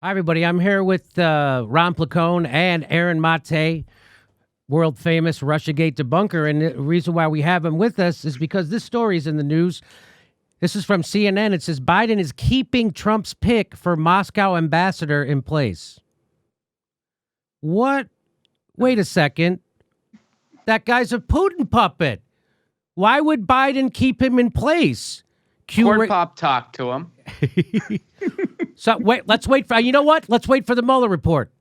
Hi, everybody. I'm here with Ron Placone and Aaron Mate, world-famous Russiagate debunker. And the reason why we have him with us is because this story is in the news. This is from CNN. It says, Biden is keeping Trump's pick for Moscow ambassador in place. What? Wait a second. That guy's a Putin puppet. Why would Biden keep him in place? Court Pop talked to him. So let's wait for, you know what? Let's wait for the Mueller report.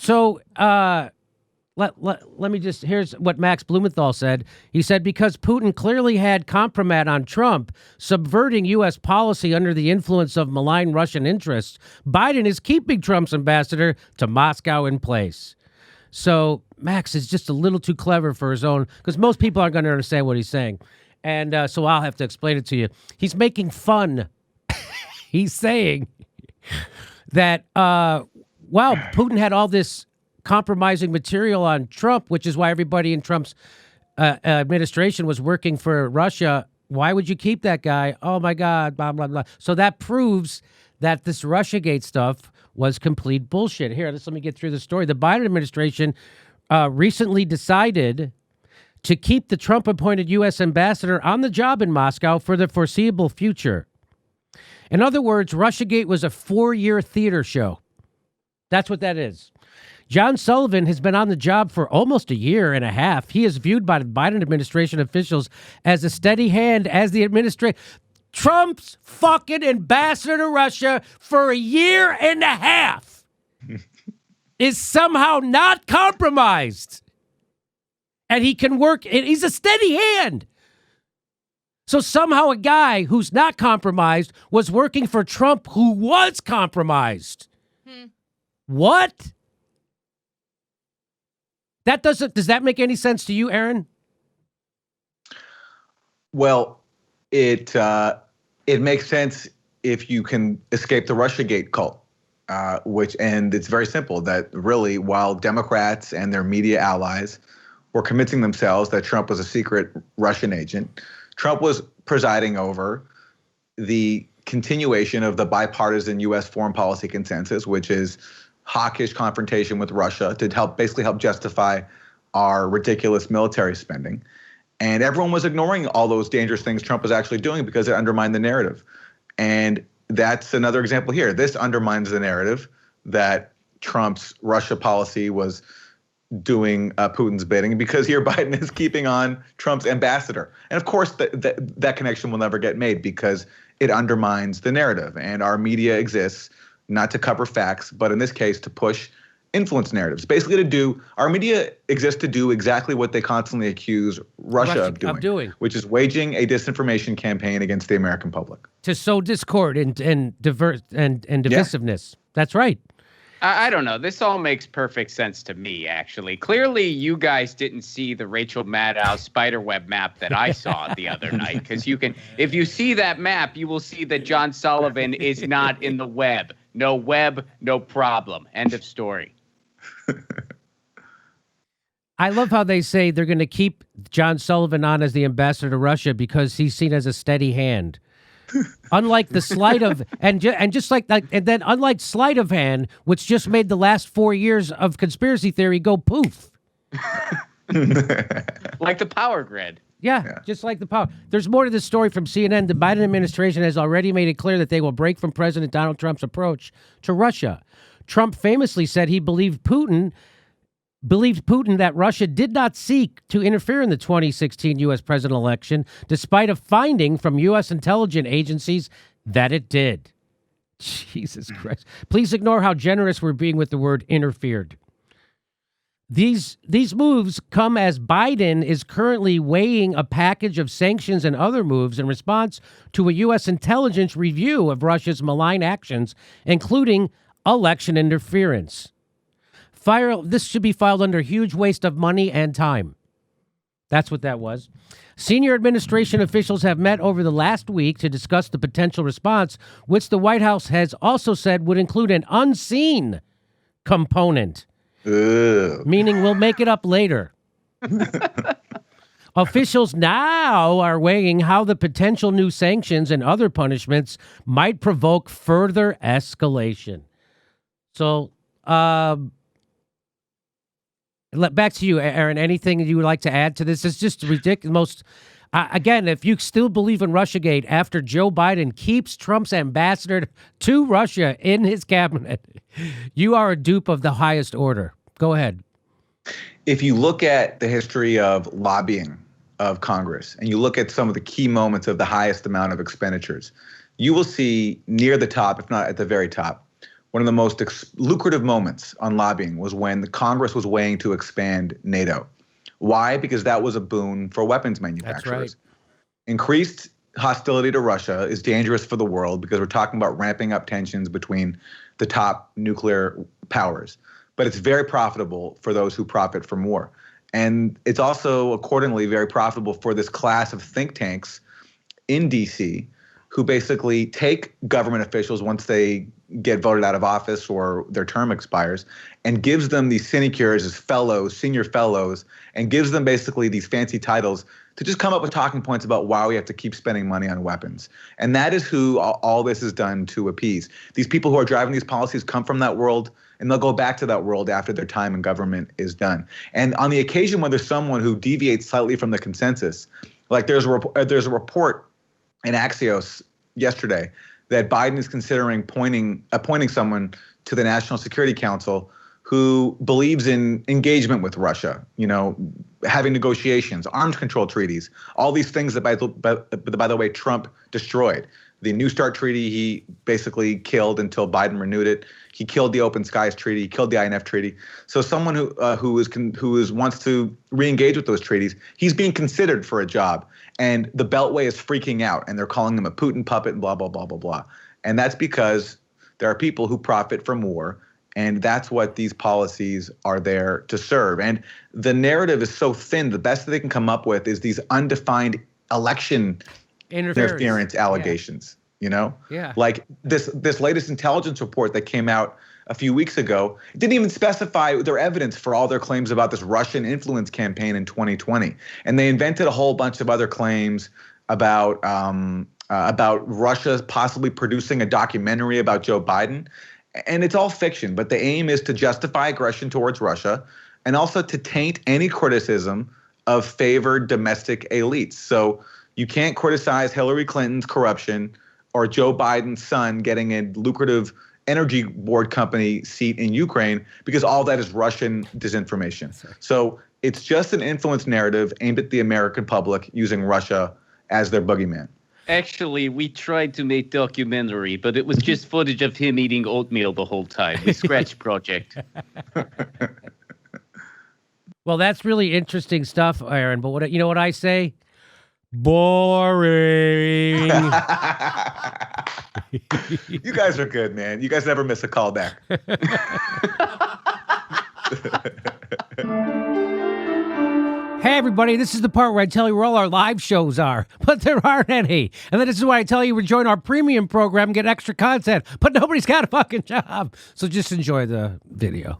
So, let me just, here's what Max Blumenthal said. He said, because Putin clearly had compromat on Trump, subverting U.S. policy under the influence of malign Russian interests, Biden is keeping Trump's ambassador to Moscow in place. So Max is just a little too clever for his own, because most people aren't going to understand what he's saying. And so I'll have to explain it to you. He's making fun. He's saying that, Putin had all this compromising material on Trump, which is why everybody in Trump's administration was working for Russia. Why would you keep that guy? Oh, my God, blah, blah, blah. So that proves that this Russiagate stuff was complete bullshit. Here, let me get through the story. The Biden administration recently decided to keep the Trump-appointed U.S. ambassador on the job in Moscow for the foreseeable future. In other words, Russiagate was a 4-year theater show. That's what that is. John Sullivan has been on the job for almost a year and a half. He is viewed by the Biden administration officials as a steady hand as the administration. Trump's fucking ambassador to Russia for a year and a half is somehow not compromised. And he can work, and he's a steady hand. So somehow a guy who's not compromised was working for Trump who was compromised. What? Does that make any sense to you, Aaron? Well, it makes sense if you can escape the Russiagate cult, and it's very simple that really while Democrats and their media allies were convincing themselves that Trump was a secret Russian agent, Trump was presiding over the continuation of the bipartisan U.S. foreign policy consensus, which is hawkish confrontation with Russia to basically help justify our ridiculous military spending. And everyone was ignoring all those dangerous things Trump was actually doing because it undermined the narrative. And that's another example here. This undermines the narrative that Trump's Russia policy was doing Putin's bidding, because here Biden is keeping on Trump's ambassador. And of course, that connection will never get made because it undermines the narrative. And our media exists not to cover facts, but in this case, to push influence narratives. Basically our media exists to do exactly what they constantly accuse Russia of doing, which is waging a disinformation campaign against the American public. To sow discord and divisiveness. Yeah. That's right. I don't know. This all makes perfect sense to me, actually. Clearly, you guys didn't see the Rachel Maddow spiderweb map that I saw the other night. Because if you see that map, you will see that John Sullivan is not in the web. No web, no problem. End of story. I love how they say they're going to keep John Sullivan on as the ambassador to Russia because he's seen as a steady hand. Unlike the sleight of and just like that, and then unlike sleight of hand, which just made the last 4 years of conspiracy theory go poof. Like the power grid. Yeah, just like the power. There's more to this story from CNN. The Biden administration has already made it clear that they will break from President Donald Trump's approach to Russia. Trump famously said he believed Putin that Russia did not seek to interfere in the 2016 U.S. presidential election, despite a finding from U.S. intelligence agencies that it did. Jesus Christ. Please ignore how generous we're being with the word interfered. These moves come as Biden is currently weighing a package of sanctions and other moves in response to a U.S. intelligence review of Russia's malign actions, including election interference. This should be filed under huge waste of money and time. That's what that was. Senior administration officials have met over the last week to discuss the potential response, which the White House has also said would include an unseen component. Meaning we'll make it up later. Officials now are weighing how the potential new sanctions and other punishments might provoke further escalation. So, back to you, Aaron. Anything you would like to add to this? It's just ridiculous. Again, if you still believe in Russiagate after Joe Biden keeps Trump's ambassador to Russia in his cabinet, you are a dupe of the highest order. Go ahead. If you look at the history of lobbying of Congress and you look at some of the key moments of the highest amount of expenditures, you will see near the top, if not at the very top, one of the most lucrative moments on lobbying was when the Congress was weighing to expand NATO. Why? Because that was a boon for weapons manufacturers. That's right. Increased hostility to Russia is dangerous for the world because we're talking about ramping up tensions between the top nuclear powers. But it's very profitable for those who profit from war. And it's also accordingly very profitable for this class of think tanks in DC who basically take government officials once they get voted out of office or their term expires and gives them these sinecures as fellows, senior fellows, and gives them basically these fancy titles to just come up with talking points about why we have to keep spending money on weapons. And that is who all this is done to appease. These people who are driving these policies come from that world, and they'll go back to that world after their time in government is done. And on the occasion when there's someone who deviates slightly from the consensus, like there's a report in Axios yesterday that Biden is considering appointing someone to the National Security Council who believes in engagement with Russia, having negotiations, arms control treaties, all these things that, by the way, Trump destroyed. The New START treaty he basically killed until Biden renewed it. He killed the Open Skies treaty. He killed the INF treaty. So someone who wants to re-engage with those treaties, he's being considered for a job. And the Beltway is freaking out, and they're calling him a Putin puppet and blah, blah, blah, blah, blah. And that's because there are people who profit from war, and that's what these policies are there to serve. And the narrative is so thin, the best that they can come up with is these undefined election interference allegations, Yeah. Like this latest intelligence report that came out a few weeks ago didn't even specify their evidence for all their claims about this Russian influence campaign in 2020. And they invented a whole bunch of other claims about Russia possibly producing a documentary about Joe Biden. And it's all fiction, but the aim is to justify aggression towards Russia and also to taint any criticism of favored domestic elites. So you can't criticize Hillary Clinton's corruption or Joe Biden's son getting a lucrative energy board company seat in Ukraine because all that is Russian disinformation. So it's just an influence narrative aimed at the American public using Russia as their boogeyman. Actually, we tried to make documentary, but it was just footage of him eating oatmeal the whole time. We scratch project. Well, that's really interesting stuff, Aaron. But what I say? Boring. You guys are good, man. You guys never miss a callback. Hey, everybody, this is the part where I tell you where all our live shows are, but there aren't any. And then this is why I tell you to join our premium program and get extra content, but nobody's got a fucking job. So just enjoy the video.